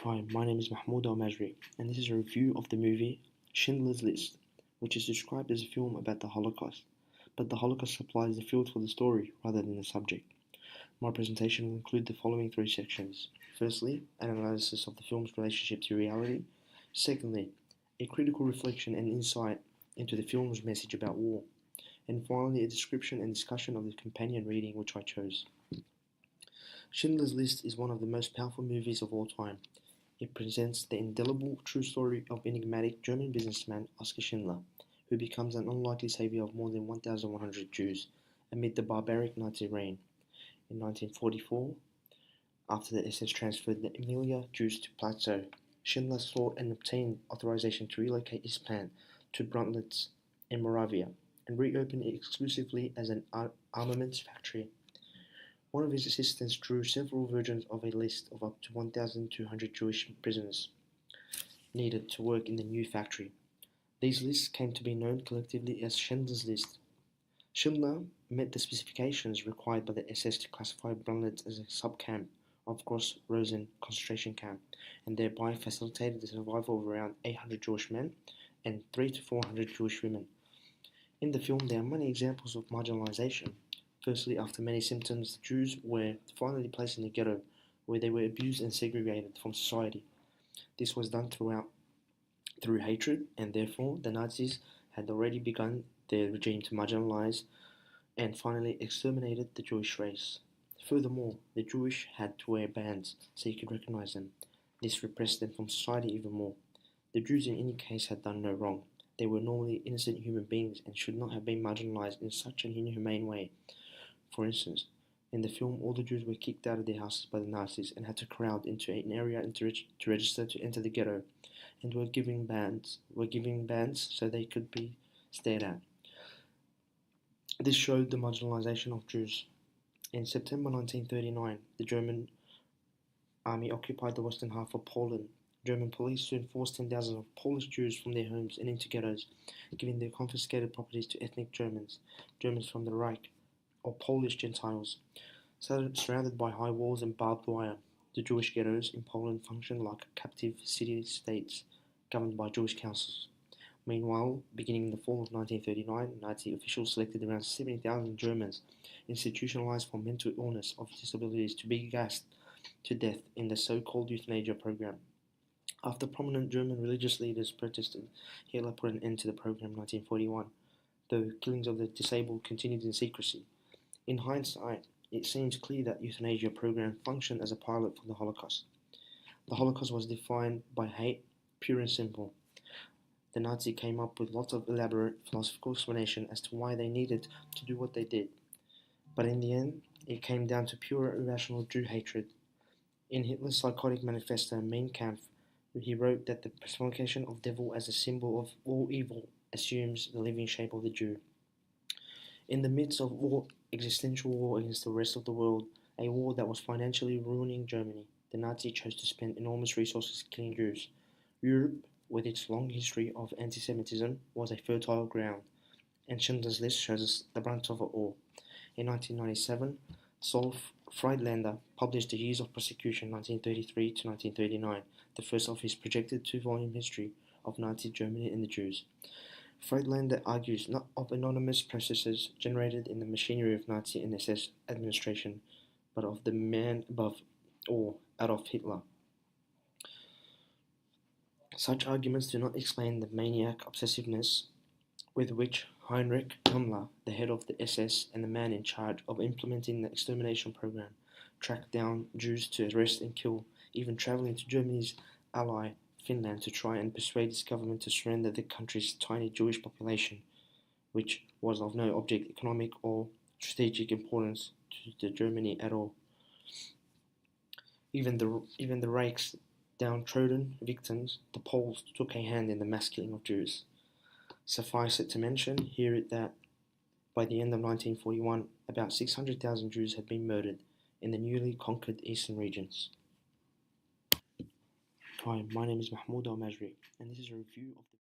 Hi, my name is Al-masri, and this is a review of the movie Schindler's List, which is described as a film about the Holocaust, but the Holocaust supplies the field for the story rather than the subject. My presentation will include the following three sections. Firstly, an analysis of the film's relationship to reality. Secondly, a critical reflection and insight into the film's message about war. And finally, a description and discussion of the companion reading which I chose. Schindler's List is one of the most powerful movies of all time. It presents the indelible true story of enigmatic German businessman Oskar Schindler, who becomes an unlikely savior of more than 1,100 Jews amid the barbaric Nazi reign. In 1944, after the SS transferred the Emilia Jews to Plateau, Schindler sought and obtained authorization to relocate his plant to Bruntlitz in Moravia and reopen it exclusively as an armaments factory. One of his assistants drew several versions of a list of up to 1,200 Jewish prisoners needed to work in the new factory. These lists came to be known collectively as Schindler's List. Schindler met the specifications required by the SS to classify Bruntlitz as a sub-camp of Gross-Rosen concentration camp, and thereby facilitated the survival of around 800 Jewish men and 300 to 400 Jewish women. In the film, there are many examples of marginalization. Firstly, after many symptoms, the Jews were finally placed in the ghetto, where they were abused and segregated from society. This was done through hatred, and therefore the Nazis had already begun their regime to marginalize and finally exterminated the Jewish race. Furthermore, the Jewish had to wear bands so you could recognize them. This repressed them from society even more. The Jews in any case had done no wrong. They were normally innocent human beings and should not have been marginalized in such an inhumane way. For instance, in the film, all the Jews were kicked out of their houses by the Nazis and had to crowd into an area to register to enter the ghetto, and were given bands so they could be stared at. This showed the marginalization of Jews. In September 1939, the German army occupied the western half of Poland. German police soon forced 10,000 of Polish Jews from their homes and into ghettos, giving their confiscated properties to ethnic Germans from the Reich, or Polish Gentiles. Surrounded by high walls and barbed wire, the Jewish ghettos in Poland functioned like captive city-states governed by Jewish councils. Meanwhile, beginning in the fall of 1939, Nazi officials selected around 70,000 Germans institutionalized for mental illness or disabilities to be gassed to death in the so-called euthanasia program. After prominent German religious leaders protested, Hitler put an end to the program in 1941, though killings of the disabled continued in secrecy. In hindsight, it seems clear that the euthanasia program functioned as a pilot for the Holocaust. The Holocaust was defined by hate, pure and simple. The Nazis came up with lots of elaborate philosophical explanation as to why they needed to do what they did. But in the end, it came down to pure irrational Jew hatred. In Hitler's psychotic manifesto, Mein Kampf, he wrote that the personification of devil as a symbol of all evil assumes the living shape of the Jew. In the midst of existential war against the rest of the world, a war that was financially ruining Germany, the Nazis chose to spend enormous resources killing Jews. Europe, with its long history of anti-Semitism, was a fertile ground, and Schindler's List shows us the brunt of it all. In 1997, Saul Friedlander published The Years of Persecution 1933 to 1939, the first of his projected two-volume history of Nazi Germany and the Jews. Friedlander argues not of anonymous processes generated in the machinery of Nazi and SS administration, but of the man above all, Adolf Hitler. Such arguments do not explain the maniac obsessiveness with which Heinrich Himmler, the head of the SS and the man in charge of implementing the extermination program, tracked down Jews to arrest and kill, even traveling to Germany's ally Finland to try and persuade its government to surrender the country's tiny Jewish population, which was of no object economic or strategic importance to Germany at all. Even the Reich's downtrodden victims, the Poles, took a hand in the mass killing of Jews. Suffice it to mention here that by the end of 1941, about 600,000 Jews had been murdered in the newly conquered eastern regions. Hi, my name is Al-masri, and this is a review of the